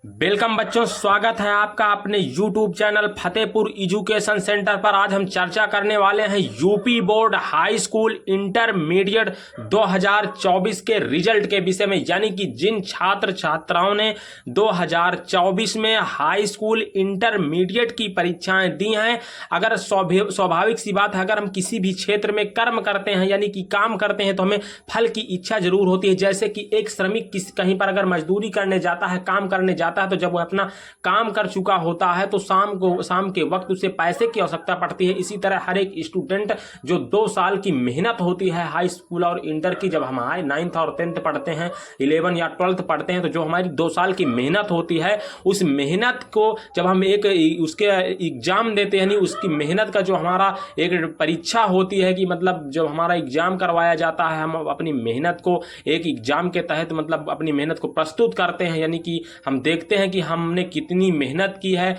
Welcome बच्चों, स्वागत है आपका अपने YouTube channel Fatehpur education centre पर। आज हम चर्चा करने वाले हैं UP board high school intermediate 2024 के रिजल्ट के विषय में। यानी कि जिन छात्र छात्राओं ने 2024 में हाई स्कूल इंटरमीडिएट की परीक्षाएं दी हैं, अगर स्वाभाविक सी बात है, अगर हम किसी भी क्षेत्र में कर्म करते हैं यानी कि काम करते हैं तो हमें फल की इच्छा जरूर होती है। जैसे कि एक श्रमिक कहीं पर अगर मजदूरी करने जाता है, काम करने जाता है, तो जब वो अपना काम कर चुका होता है तो शाम के वक्त उसे पैसे की आवश्यकता पड़ती है। इसी तरह हर एक स्टूडेंट जो 2 साल की मेहनत होती है हाई स्कूल और इंटर की, जब हम 9th और 10th पढ़ते हैं, 11 या 12th पढ़ते हैं, तो जो हमारी 2 साल की मेहनत होती है, उस मेहनत को जब हम उसके एग्जाम देते हैं, यानी उसकी मेहनत का जो हमारा एक परीक्षा होती है कि मतलब जब हमारा एग्जाम करवाया जाता है, हम अपनी मेहनत को एक एग्जाम के तहत मतलब अपनी मेहनत को प्रस्तुत करते हैं। यानी कि हम देखते हैं कि हमने कितनी मेहनत की है।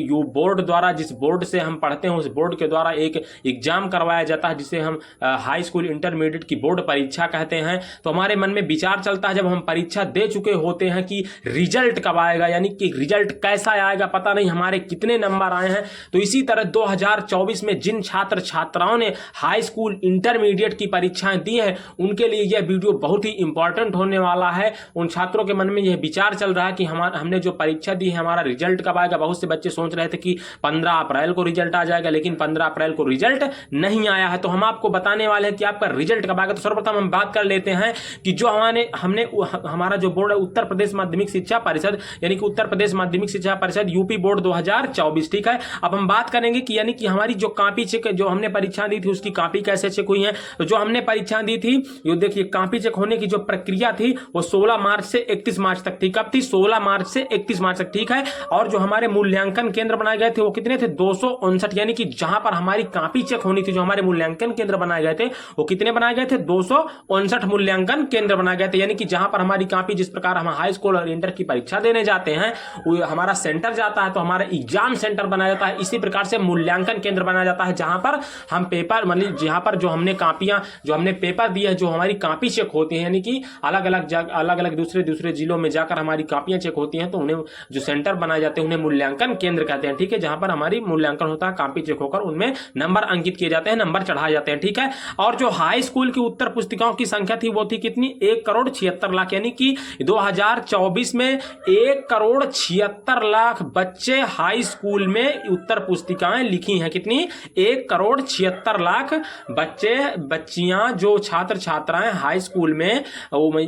यू बोर्ड द्वारा, जिस बोर्ड से हम पढ़ते हैं, उस बोर्ड के द्वारा एक एग्जाम करवाया जाता है जिसे हम हाई स्कूल इंटरमीडिएट की बोर्ड परीक्षा कहते हैं। तो हमारे मन में विचार चलता है जब हम परीक्षा दे चुके होते हैं कि रिजल्ट कब आएगा, यानी कि रिजल्ट कैसा आएगा, पता नहीं हमारे कितने नंबर आए हैं। तो इसी तरह 2024 में जिन छात्र छात्राओं ने हाई स्कूल इंटरमीडिएट की परीक्षाएं दी हैं, उनके लिए यह वीडियो बहुत ही इंपॉर्टेंट होने वाला है। उन छात्रों के मन में यह विचार चल रहा है कि हमने जो परीक्षा दी है, हमारा रिजल्ट कब आएगा। बहुत से बच्चे सोच रहे थे कि 15 अप्रैल को रिजल्ट आ जाएगा, लेकिन 15 अप्रैल को रिजल्ट नहीं आया है। तो हम आपको बताने वाले हैं कि आपका रिजल्ट कब आएगा। तो सर्वप्रथम हम बात कर लेते हैं कि जो हमारा जो बोर्ड है उत्तर प्रदेश माध्यमिक शिक्षा परिषद, यानी कि उत्तर प्रदेश माध्यमिक शिक्षा परिषद यूपी बोर्ड 2024, ठीक है। अब हम बात करेंगे कि यानी कि हमारी जो कॉपी चेक, जो हमने परीक्षा दी थी, उसकी कॉपी कैसे चेक हुई है। तो जो हमने परीक्षा दी थी, ये देखिए कॉपी चेक होने की जो प्रक्रिया थी वो 16 मार्च से 31 मार्च तक थी। कब थी? 16 मार्च से 31 मार्च तक, ठीक है। और जो हमारे मूल्यांकन केंद्र बनाए गए थे वो कितने थे? 259। यानी कि जहां पर हमारी कॉपी चेक होनी थी, जो हमारे मूल्यांकन केंद्र बनाए गए थे, वो कितने बनाए गए थे? 259 मूल्यांकन केंद्र बनाए गए थे। यानी कि जहां पर हमारी कॉपी, जिस प्रकार हम हाई स्कूल और इंटर की परीक्षा देने जाते हैं, हमारा सेंटर जाता है तो हमारा एग्जाम सेंटर बनाया जाता है, इसी प्रकार से मूल्यांकन केंद्र बनाया जाता है जहां पर हम पेपर, मतलब जहां पर जो हमने कॉपियां, जो हमने पेपर दिया है, जो हमारी कॉपी चेक होती है, यानी कि अलग अलग दूसरे जिलों में जाकर हमारी कॉपियां चेक होती हैं, तो उन्हें जो सेंटर बनाए जाते हैं उन्हें मूल्यांकन केंद्र कहते हैं, ठीक है। जहां पर हमारी मूल्यांकन होता है, कॉपी चेक होकर उनमें नंबर अंकित किए जाते हैं, नंबर चढ़ाए जाते हैं, ठीक है। और जो हाई स्कूल की उत्तर पुस्तिकाओं की संख्या थी वो थी कितनी? 1,76,00,000। यानी कि 2024 में 1,76,00,000 बच्चे हाई स्कूल में उत्तर पुस्तिकाएं लिखी हैं। कितनी? 1,76,00,000 बच्चियां, जो छात्र छात्राएं हाई स्कूल में,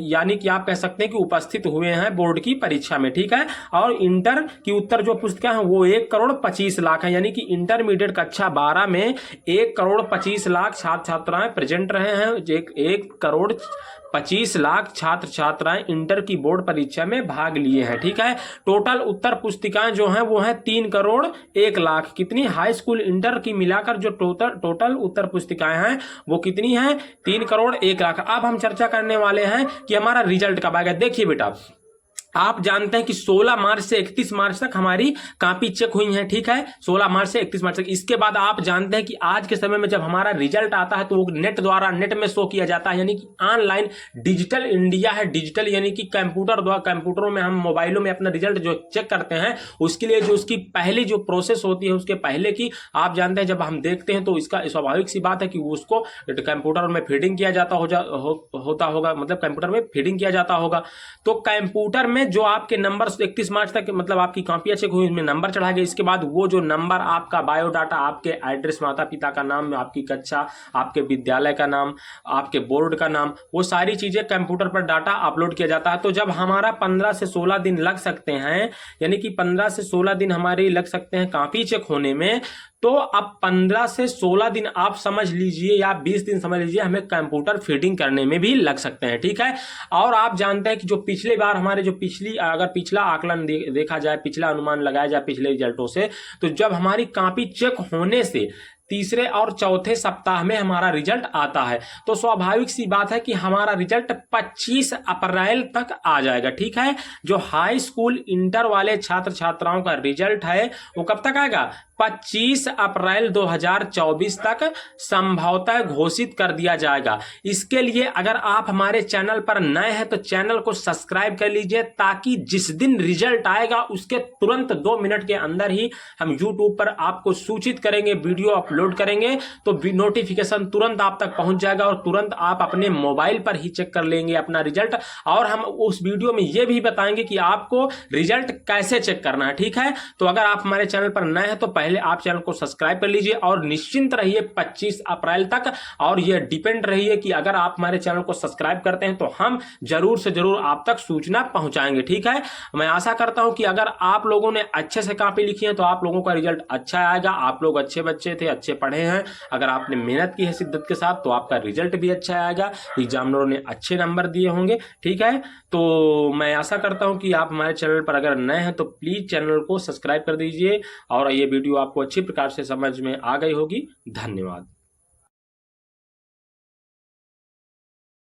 यानी कि आप कह सकते हैं कि उपस्थित हुए हैं बोर्ड की परीक्षा में, ठीक है। और इंटर की उत्तर जो पुस्तिका है वो 1,25,00,000 है। यानी कि इंटरमीडिएट कक्षा 12 में 1,25,00,000 छात्र छात्राएं प्रेजेंट रहे हैं। 1,25,00,000 छात्र छात्राएं इंटर की बोर्ड परीक्षा में भाग लिए हैं, ठीक है। टोटल उत्तर पुस्तिकाएं जो हैं वो हैं 3,01,00,000। कितनी? हाई स्कूल इंटर की मिलाकर जो टोटल उत्तर पुस्तिकाएं हैं वो कितनी हैं? 3,01,00,000। अब हम चर्चा करने वाले हैं कि हमारा रिजल्ट कब आएगा। देखिए बेटा, आप जानते हैं कि 16 मार्च से 31 मार्च तक हमारी कॉपी चेक हुई है, ठीक है। 16 मार्च से 31 मार्च तक। इसके बाद आप जानते हैं कि आज के समय में जब हमारा रिजल्ट आता है तो वो नेट में शो किया जाता है, यानी कि ऑनलाइन डिजिटल इंडिया है। डिजिटल यानी कि कंप्यूटरों में, हम मोबाइलों में अपना रिजल्ट जो चेक करते हैं, उसके लिए जो उसकी पहली जो प्रोसेस होती है, उसके पहले की आप जानते हैं, जब हम देखते हैं तो इसका स्वाभाविक सी बात है कि उसको कंप्यूटर में फीडिंग किया जाता होता होगा, मतलब कंप्यूटर में फीडिंग किया जाता होगा। तो कंप्यूटर में जो आपके नंबर 31 मार्च तक मतलब आपकी कॉपियां चेक हुई, उसमें नंबर चढ़ा गया। इसके बाद वो जो नंबर, आपका बायोडाटा, आपके एड्रेस, माता पिता का नाम, आपकी कक्षा, आपके विद्यालय का नाम, आपके बोर्ड का नाम, वो सारी चीजें कंप्यूटर पर डाटा अपलोड किया जाता है। तो जब हमारा 15 से 16 दिन लग सकते हैं, यानी कि 15 से 16 दिन हमारे लग सकते हैं कॉपी चेक होने में, तो अब 15 से 16 दिन आप समझ लीजिए या 20 दिन समझ लीजिए, हमें कंप्यूटर फीडिंग करने में भी लग सकते हैं, ठीक है। और आप जानते हैं कि जो पिछली बार हमारे जो अगर पिछला आकलन देखा जाए, पिछला अनुमान लगाया जाए पिछले रिजल्टों से, तो जब हमारी कॉपी चेक होने से तीसरे और चौथे सप्ताह में हमारा रिजल्ट आता है। तो स्वाभाविक सी बात है कि हमारा रिजल्ट 25 अप्रैल तक आ जाएगा। ठीक है, जो हाई स्कूल इंटर वाले छात्र छात्राओं का रिजल्ट है वो कब तक आएगा? 25 अप्रैल 2024 तक संभवतः घोषित कर दिया जाएगा। इसके लिए अगर आप हमारे चैनल पर नए हैं तो चैनल को सब्सक्राइब कर लीजिए, ताकि जिस दिन रिजल्ट आएगा उसके तुरंत 2 मिनट के अंदर ही हम यूट्यूब पर आपको सूचित करेंगे, वीडियो अपलोड करेंगे तो नोटिफिकेशन तुरंत आप तक पहुंच जाएगा और तुरंत आप अपने मोबाइल पर ही चेक कर लेंगे अपना रिजल्ट। और हम उस वीडियो में यह भी बताएंगे कि आपको रिजल्ट कैसे चेक करना है। ठीक है, तो अगर आप हमारे चैनल पर नए हैं तो पहले आप चैनल को सब्सक्राइब कर लीजिए और निश्चिंत रहिए 25 अप्रैल तक। और यह डिपेंड रहिए कि अगर आप हमारे चैनल को सब्सक्राइब करते हैं तो हम जरूर से जरूर आप तक सूचना पहुंचाएंगे। ठीक है, मैं आशा करता हूं कि अगर आप लोगों ने अच्छे से कॉपी लिखी है तो आप लोगों का रिजल्ट अच्छा आएगा। आप लोग अच्छे बच्चे थे, अच्छे पढ़े हैं, अगर आपने मेहनत की है शिद्दत के साथ तो आपका रिजल्ट भी अच्छा आएगा, एग्जामिनरों ने अच्छे नंबर दिए होंगे। ठीक है, तो मैं आशा करता हूं कि आप हमारे चैनल पर अगर नए हैं तो प्लीज चैनल को सब्सक्राइब कर दीजिए और ये वीडियो आपको अच्छी प्रकार से समझ में आ गई होगी। धन्यवाद।